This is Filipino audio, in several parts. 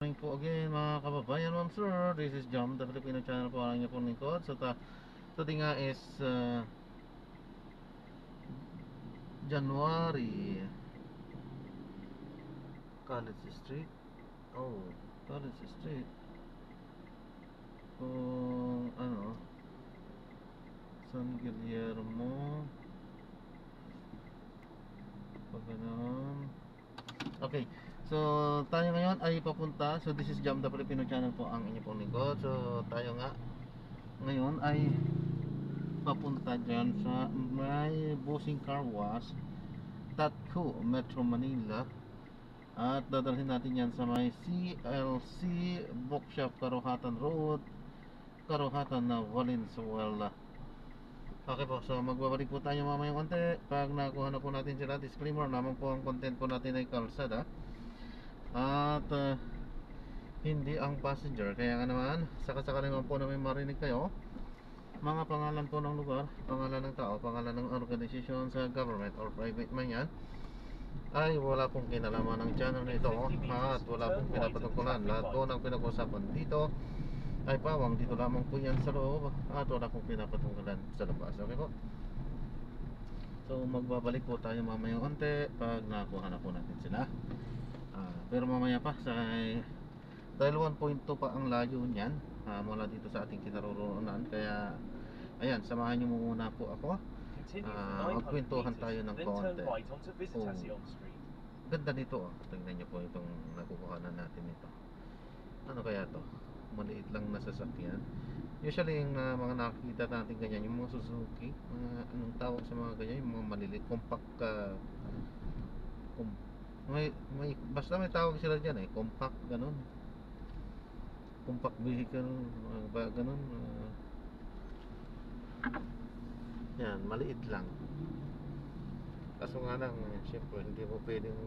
Morning po again mga kababayan, ma'am sir. This is Jam, the Filipino channel po ang inyo pong lingkod. So today nga is January. College Street. Oh, College Street. Kung ano, San Guillermo. Pag ganun. Okay, so tayo ngayon ay papunta. So this is Jam, the Filipino channel po ang inyo pong lingkod. So tayo nga ngayon ay papunta dyan sa may Busing Car Wash, Tatco, Metro Manila. At dadalhin natin yan sa may CLC Bookshop, Karuhatan Road, Karuhatan na Valenzuela. Okay po, so magbabalik po tayo mamayang konti. Pag nakuha na po natin sila, disclaimer naman po ang content po natin ay kalsada at hindi ang passenger. Kaya nga naman, sakasakali naman po na may marinig kayo mga pangalan po ng lugar, pangalan ng tao, pangalan ng organisasyon sa government or private man yan, ay wala pong kinalaman ng channel na ito at wala pong pinapatungkulan. Lahat po ng pinag-usapan dito ay pawang dito lamang po yan sa loob at wala pong pinapatungkulan sa labas. Okay po? So magbabalik po tayo mamaya konti pag nakuha na po natin sila. Pero mamaya pa dahil 1.2 pa ang layo niyan mula dito sa ating kinaroroonan, kaya ayan, samahan nyo muna po ako. Magkwentuhan tayo ng konti. Ganda dito oh. Tingnan nyo po itong nakukuhanan natin ito. Ano kaya to? Maliit lang na sasakyan. Usually yung mga nakikita natin ganyan, yung mga Suzuki, anong tawag sa mga ganyan, yung mga maliliit, compact basta may tawag sila dyan compact, ganun, compact vehicle, ganun. Yan, maliit lang. Kaso nga lang, syempre hindi mo pwedeng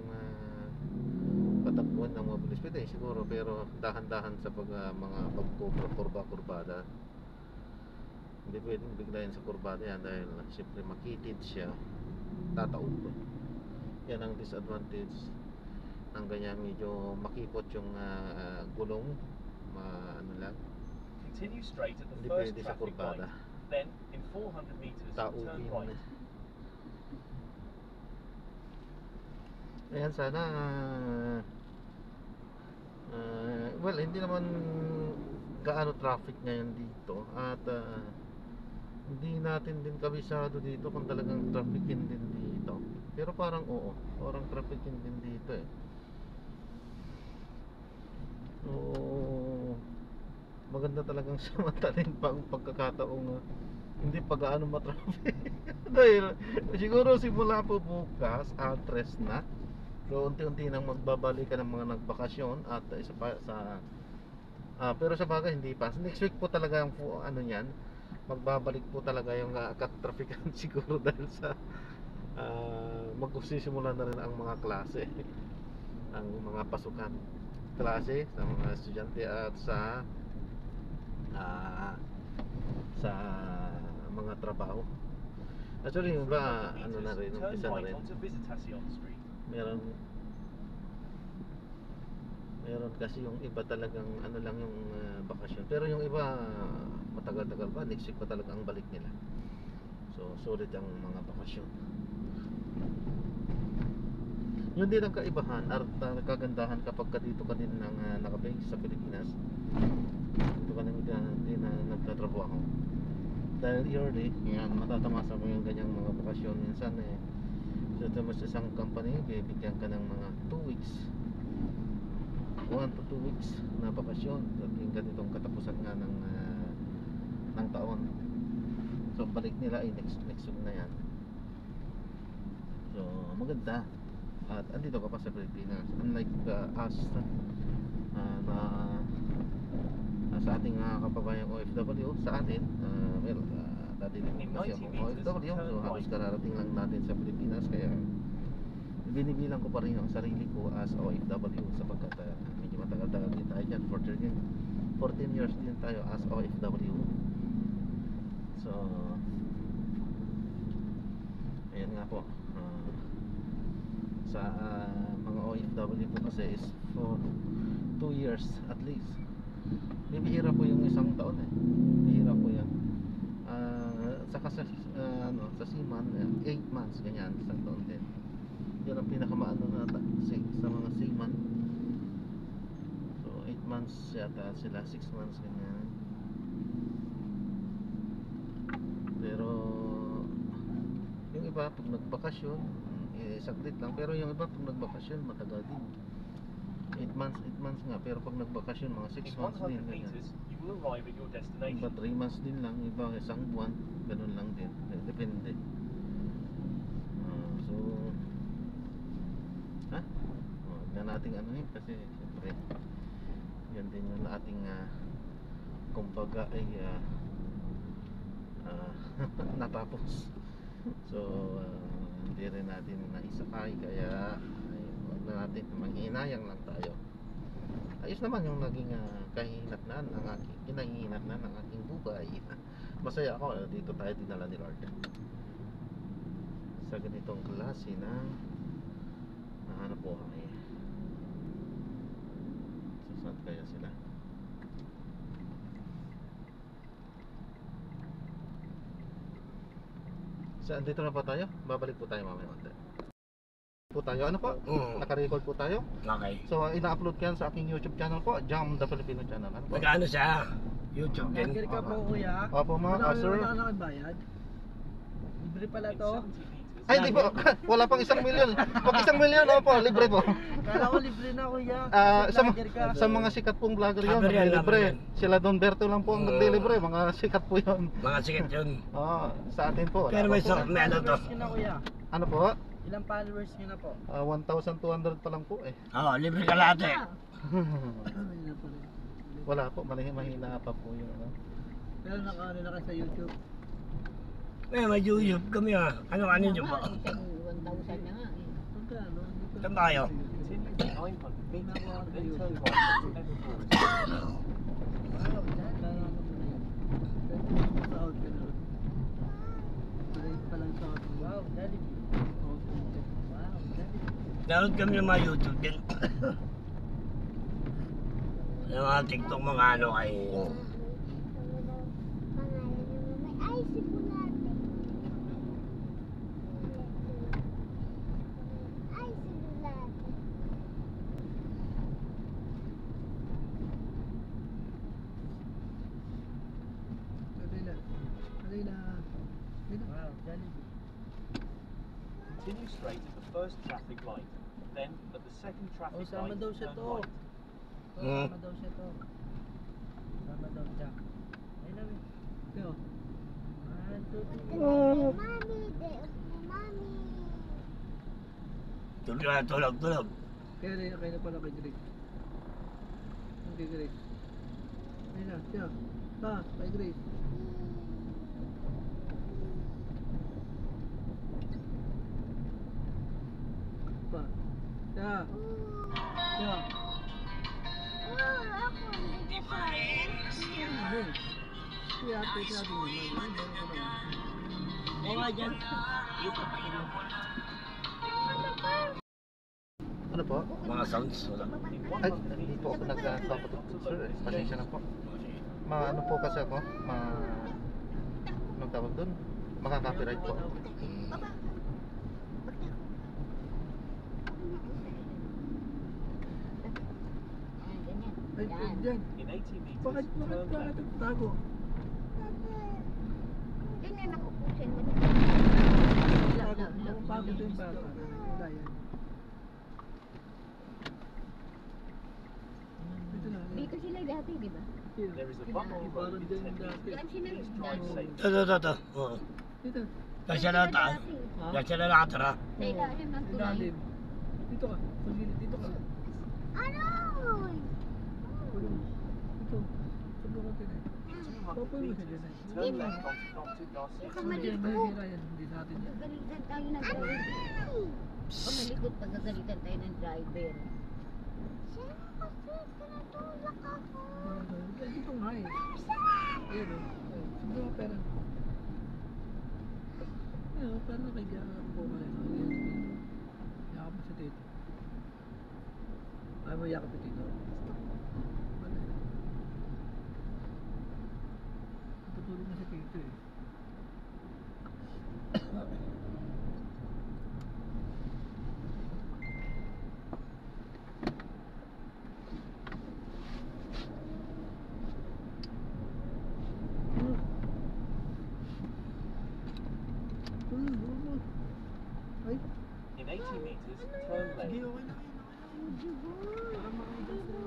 patakbuhan ng mabilis. Pwede siguro, pero dahan-dahan sa mga pagkurba-kurbada. Hindi pwedeng biglayin sa kurbada yan dahil syempre makitid siya, tataob. Yan ang disadvantage ng ganyan, medyo makipot yung gulong, ano lang. Continue straight at the Hindi first pwede sa traffic kurbada. light. Then, in 400 meters, turn Taubin. right. Ayan, sana well, hindi naman gaano traffic ngayon dito at hindi natin din kabisado dito kung talagang trafficin din dito. Pero parang parang trafficin din dito So maganda talagang samantalin pa ang pagkakataong hindi pa gaano matraffic. Dahil siguro simula po bukas, address na. So unti-unti nang magbabalikan ng mga nagbakasyon at isa pa sa pero sa bagay hindi pa. Next week po talaga ang ano niyan, magbabalik po talaga yung traffican siguro dahil sa magsisimula na rin ang mga klase, ang mga pasukan klase sa mga estudyante at sa mga trabaho. Actually yung iba ano na rin, umpisa na rin. Meron kasi yung iba talagang ano lang yung bakasyon. Pero yung iba matagal-tagal pa, next week pa talaga ang balik nila. So sulit ang mga bakasyon. Yun din ang kaibahan at kagandahan kapag ka dito ka din nakabase sa Pilipinas. Dito ka din nagtatrabaho. Dahil yearly, yan, matatamasa mo yung ganyang mga bakasyon. Minsan so sa isang company, bibigyan ka ng mga 2 weeks, 1 to 2 weeks na bakasyon at yung ganitong katapusan nga ng taon. So balik nila ay next week na yan. So maganda. At andito ka pa sa Pilipinas, unlike us na sa ating kababayang OFW. Sa atin dati din kasi ako OFW, so halos kararating lang natin sa Pilipinas, kaya binibilang ko pa rin ang sarili ko as OFW sapagkat medyo matagal-tagal din tayo dyan. 14 years din tayo as OFW. So ayan nga po, sa mga OFW po kasi is for 2 years at least. Bibihira po yung isang taon eh. Bibihira po yan. Saka sa seaman, 8 months ganyan, isang taon din. Yun ang pinakamaano na sa mga seaman. So 8 months yata sila, 6 months ganyan. Pero yung iba pag nagbakasyon, saglit lang. Pero yung iba pag nagbakasyon, matagal din. 8 months nga. Pero pag nagbakasyon, mga 6 In months din 100 ganyan. meters, you will arrive at your Iba destination. 3 months din lang, iba isang buwan, ganun lang din. Depende. So, huwag na nating ano yun kasi siyempre yan din yung ating kumbaga ay natapos. So, hindi rin natin naisakay kaya huwag na natin, manghinayang lang tayo. Ayos naman yung naging kahinatnan ng aking kinahinatnan ng aking buhay. Masaya ako dito tayo dinala ni Lord sa ganitong klase ng hanap buhay. So saan kaya sila? Saan dito na pa tayo? Babalik po tayo mamaya po tayo. Ano po? Naka-record po tayo. Okay. So ina-upload ko yan sa aking YouTube channel po, Jam the Filipino channel. Ano po? Magkano siya? YouTube din. Nagkiri ka po kuya. Opo mga sir. Wala na bayad. Libre pala In to. 70 meters, Ay di po, wala pang 1 milyon. Pag 1 milyon, opo, libre po. Kala ko libre na kuya. Sa mga sikat pong vlogger yun, Libre yan, libre. libre yan. Sila Don Berto lang po ang nagdelibre, mga sikat po yun. Mga sikat yun. Sa atin po. Pero may wala pa po. may ano to. Followers nyo na kuya. Ano po? Ilang followers nyo na po? 1,200 pa lang po eh. Oo, libre ka lahat eh. Wala po, mahina pa po yung ano. Pero naka-ano na ka sa YouTube. May YouTube kami ah. Ano nyo po? 1,000 na nga eh. Magkano? Saan tayo? continue for 900 meters, Wow, then turn YouTube. right to Level Forest. Wow, kailangan mo na yun. Sa out ka na rin. Tuloy pa lang sa out. Wow, Jollibee. Wow, Jollibee. Meron kami ng mga YouTube din. Yung mga TikTok mga ano kay... Ay, sipulate. Ay, sipulate. Wow, Jollibee. Continue straight at the first traffic light. Then, at the second traffic Oh, sama light, daw siya turn to. right. Sama daw siya to. Sama daw siya. Ay namin. Yo. 1, 2, 3. Mami, day of ni Mami. Tulog. Kaya na pala kay Greg. Kay Greg. Ayun na, siya. Kay Greg. Pa. Siya. Siya. Oh, ako, hindi ko Ano eh? Siya, ate, siya din yun. Oo nga dyan. Ano po? Mga sounds. Wala. In Ay, 100 hindi po ako meters, nagkakapatot. Sir, pasensya na po. Ano po kasi ako? Anong tawag doon? Makaka-copyright po. Ay, ganyan. Ay, Yan. dyan. in 80 meters, Bakit turn left. nagtago? Ganyan ako po siya. Bago ito yung bata. Wala yan. Ito na. Dito sila dati, di ba? There is a bump on the road in 10 meters. Yan sila Please drive dati. safely. Ito. Oo. Dito. Kasi na taas. Ha? Kasi na nakatara. Sa ilalim ng tulay. Ilalim. Dito ka. Sa gilid. Dito ka. Ano? Dito. Sa buka ka na. 200 meters, turn left onto Dr. Garcia. Ikaw Hindi malikot. mahihira yan. Hindi natin yan. Pagagalitan tayo ng driver. O malikot pagagalitan tayo ng driver. Siya kasi tinatulak ako. Dito nga eh. Ayan o. Sige mo pera. Ayan o, pera kay Diyan ang buka rin. Yakap mo si Tito. Ayaw mo yakap si Tito. Natutulog na si Tito eh. Ay, In 80 meters, turn sige, left. okay na kayo. Para makita sa...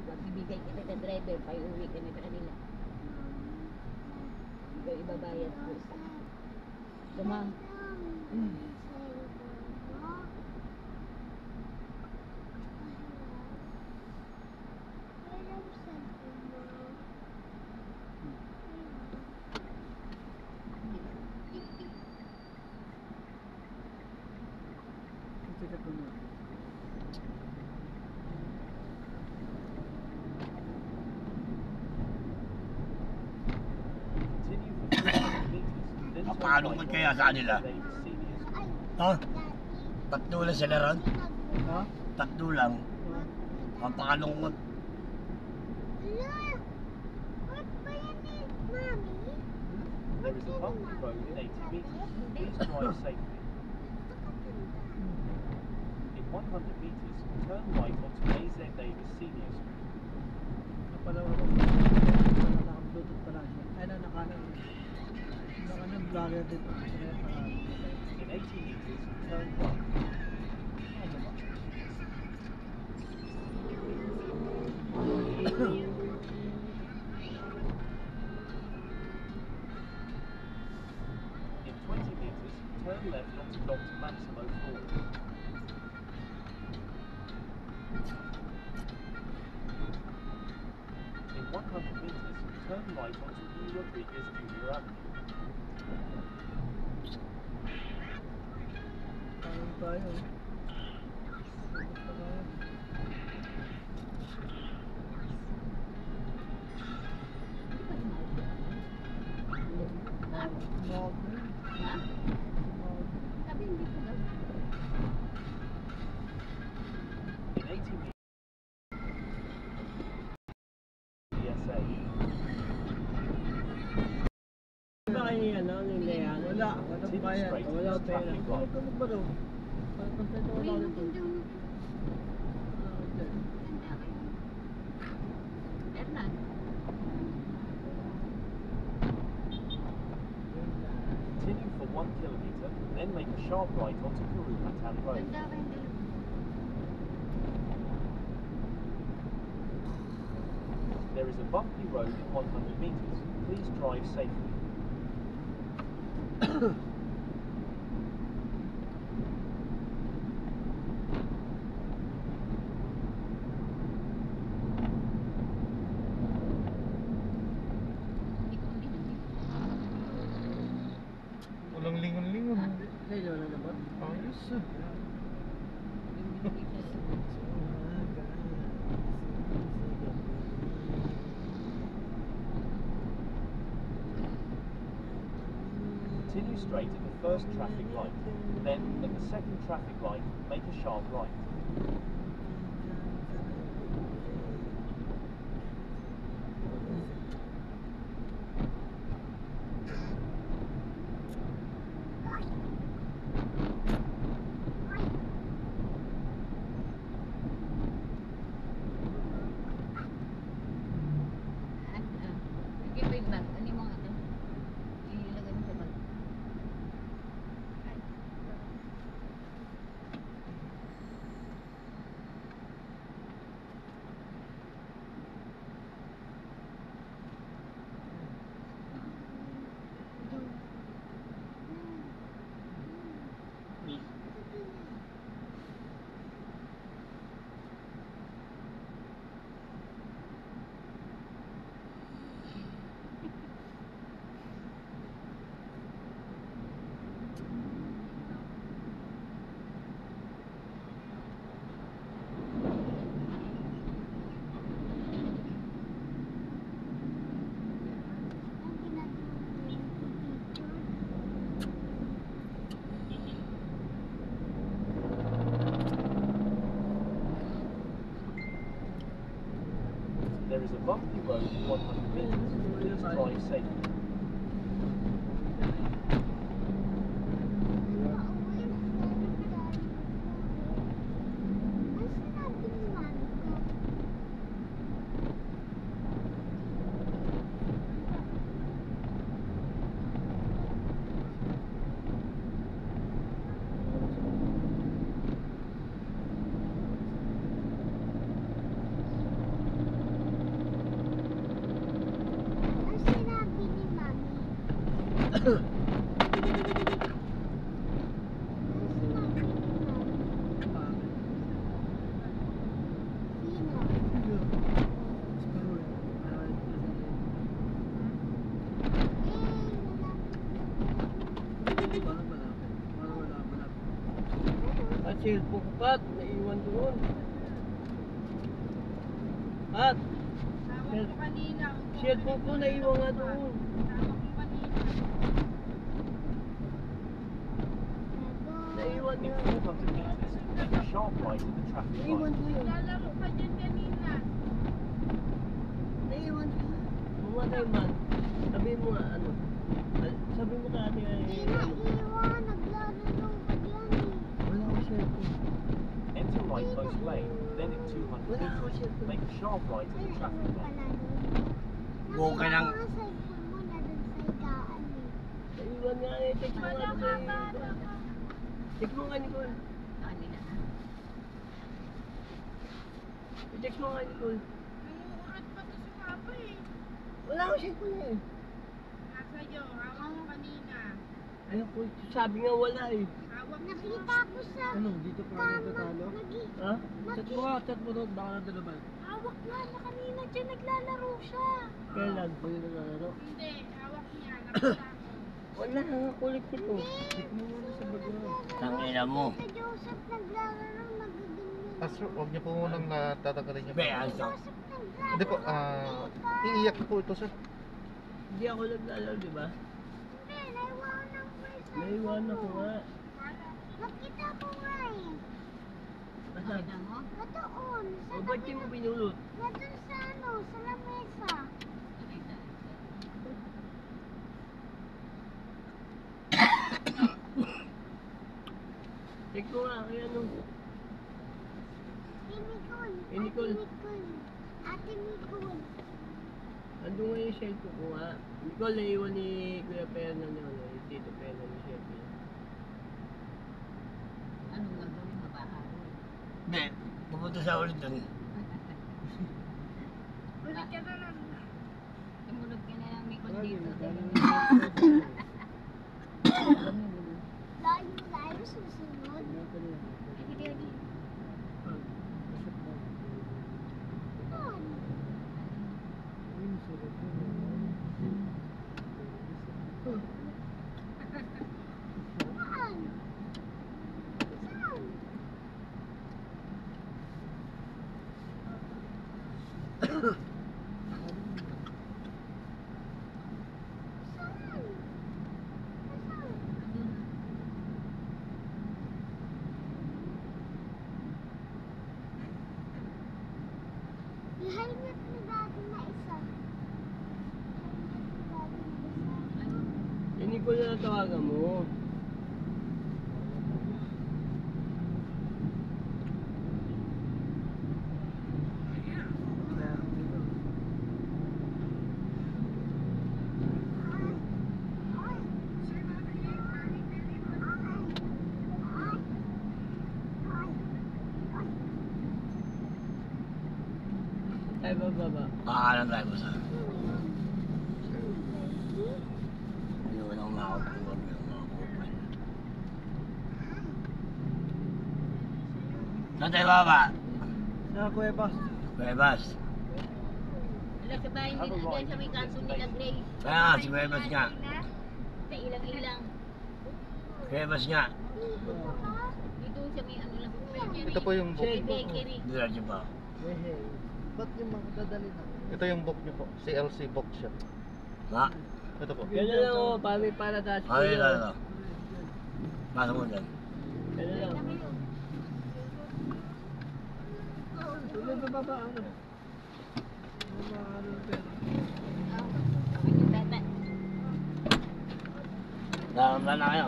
Magbibigay kita sa driver, paiuwi ka na sa kanila. Ikaw ibabayad ko. Dumang. Sige po na. Continue for 300 meters. Then turn Papakalungkot right kaya onto sa kanila? Davis Seniors. Ha? Tatlo lang sila ron? Ha? Tatlo lang. Papakalungkot. There is a bumpy road in 80 meters. Please drive safely. In 100 meters, turn right onto AZ Davis Senior Street. Napalawa ko. Naka-bluetooth pala siya. Ay, naka-vlogger din po. Kaya parang... In 80 meters, turn right. In 20 meters, turn left onto Dr. Maximo Ford. In 100 meters, turn right onto E. Rodriguez Jr. Avenue. Parang tayo. Basta tayo. Mawag na yun. Mawag. Sabi hindi ko daw. In 80 meters, PSA. Ba kayo yan, ano, ni Leanne? Wala. Walang bayad. Wala pera. Huwag ka magbaro. Pantay ko wala ulit. Hernan. Continue for 1 kilometer, then make a sharp right onto Karumatan Road. Ganda ka yung dalawa. There is a bumpy road in 100 meters. Please drive safely. Ikaw din naman. Walang lingon-lingon. Sa'yo na naman. Ayos ah. Continue straight at the first traffic light. Then, at the second traffic light, make a sharp right. Sige pa yung bag. Ano yung mga ito? Ilagay mo sa bag. is a bumpy road for 100 metres. Please drive safely. At cellphone ko, Pat, naiwan doon. Pat, cellphone ko naiwan nga doon. Naiwan In nga. 400 metres, make a sharp right at the traffic Naiwan light. ko yun. Lalaro ka dyan kanina. Naiwan ko. Bumatay man. Sabi mo nga, ano. Sabi mo ka ate ay... Naiwan, naglalaro ka dyan eh. Wala ko cellphone. Enter right most lane, then in 200 Wala ako metres, cellphone. make a sharp right at the traffic light. Buo ka lang. cellphone mo na dun sa higaan eh. Naiwan nga eh. Text mo nga kay... Text mo nga Nicole. Kanina na. Text mo nga Nicole. Nanguurat pa to si Papa eh. Wala ko cellphone eh. Nasa iyo, hawak mo kanina. Ayun ko, sabi nga wala eh. Hawak mo. Nakita ko sa Ano, dito pa kami tatalo? Ha? Chat mo doon, baka nadalaman. hawak nga na kanina dyan naglalaro siya. Kailan? Pwede na nalaro. Hindi, hawak niya. Nakita ko. Wala, ang kulit nito. Check mo muna sa background. Tangina mo. Si Joseph naglalaro, magaganyan. Sir, huwag niyo po munang tatanggalin yung... Be, asa. Joseph naglalaro. Hindi po, iiyak po ito, sir. Hindi ako naglalaro, di ba? Hindi, naiwan ng person. Naiwan ako nga. Nakita ko nga eh. Asan? Natoon. Sa O, ba't di mo pinulot? Nandun sa ano, sa lamesa. Check ko nga, kaya ano. Si Nicole. Eh, Nicole. Ate Nicole. Ate Nicole. Ando nga yung cellphone ko nga. Nicole, naiwan ni Kuya Pernan yun. Ni Tito Pernan ni Sheppy. Anong gagawin mo ba? Be, pupunta sa ulit doon. Ulit ka na lang. Tumulog ka na lang Nicole dito. Layo susunod. Hindi. Saan? Saan? Saan? Yung helmet ni Daddy na isa. Eh, Nicole na tawagan mo. Ay, baba. Pakakalan tayo sa... Hindi ko nang makakuha ng mga Saan tayo baba? Sa Cuevas. Bebas. Wala sa bahay nila, dyan sa may kanto nila Grace. Kaya nga, si Bebas nga. Sa ilang-ilang. Bebas nga. Dito sa may ano lang. Ito po yung book. May bakery. Diretso pa. Ba't yung mga dadali na? Ito yung book niyo po. CLC Bookshop. Ha? Ito po. Gano'n lang ako, para taas. Ay, ito. Pasok mo dyan. Gano'n lang. Tuloy ba ano? Akin yung bete. Nakamla na kayo.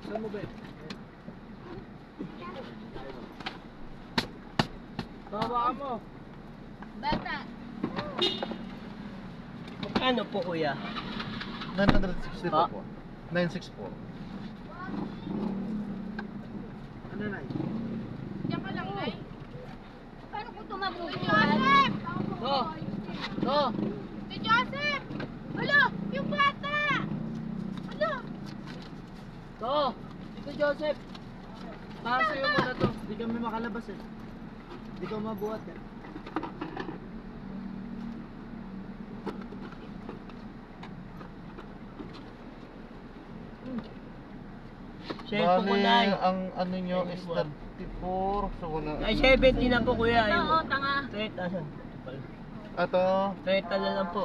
Saan mo ba? Bawa mo. Bata. Ano po kuya? 960 Ah. po. 964. Ano na? Diyan ka lang, Nay. Paano kung tumabuhin yan? To! Si Joseph! Alo! Yung bata! Alo! To! Ito Joseph! Sa'yo mo na to. Hindi kami makalabas eh. Hindi ka mabuhat eh. Cellphone ko Bali, na. ang ano nyo is 34. So wala. Ay 70 na po kuya. Oo, tanga. 30. Ato. 30 na lang po.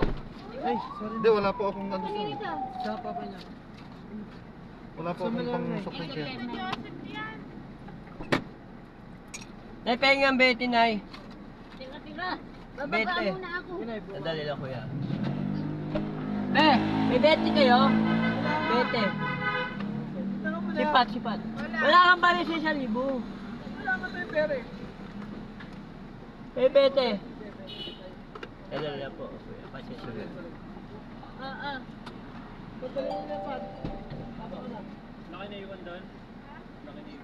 Ay, sorry. Hindi, wala po akong ano Sino sir. ito? Sa papa niya. Wala po akong pang sukli Si dyan. Joseph yan. Nay, pengang Betty, Nay. Tira. Bababa Bete. muna ako. Nadali lang kuya. Be, may Betty kayo? Bete. Sipat. Wala kang pala sa 1,000. Wala ka tayo pera eh. May Bete. Nadali lang po kuya. Pasensya. Oo. Pagdali mo na pa. Laki na iwan doon.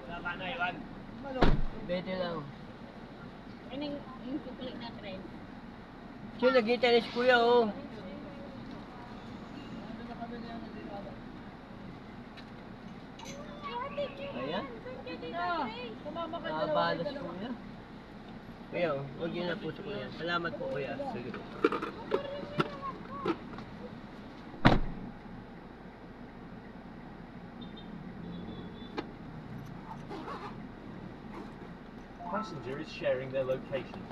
Wala na iwan. Ano? Bete lang. Ano yung sukli na trend? Siya nag-tennis kuya oh. Ayan. Sumama ka Nakabalas kuya. Kuya, huwag yun na po sa kuya. Salamat po kuya. Sige po. Passenger is sharing their location.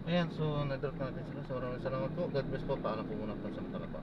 Ayan, so na-drop natin sila. So maraming salamat po. God bless po. Paalam po muna po sa mga pa.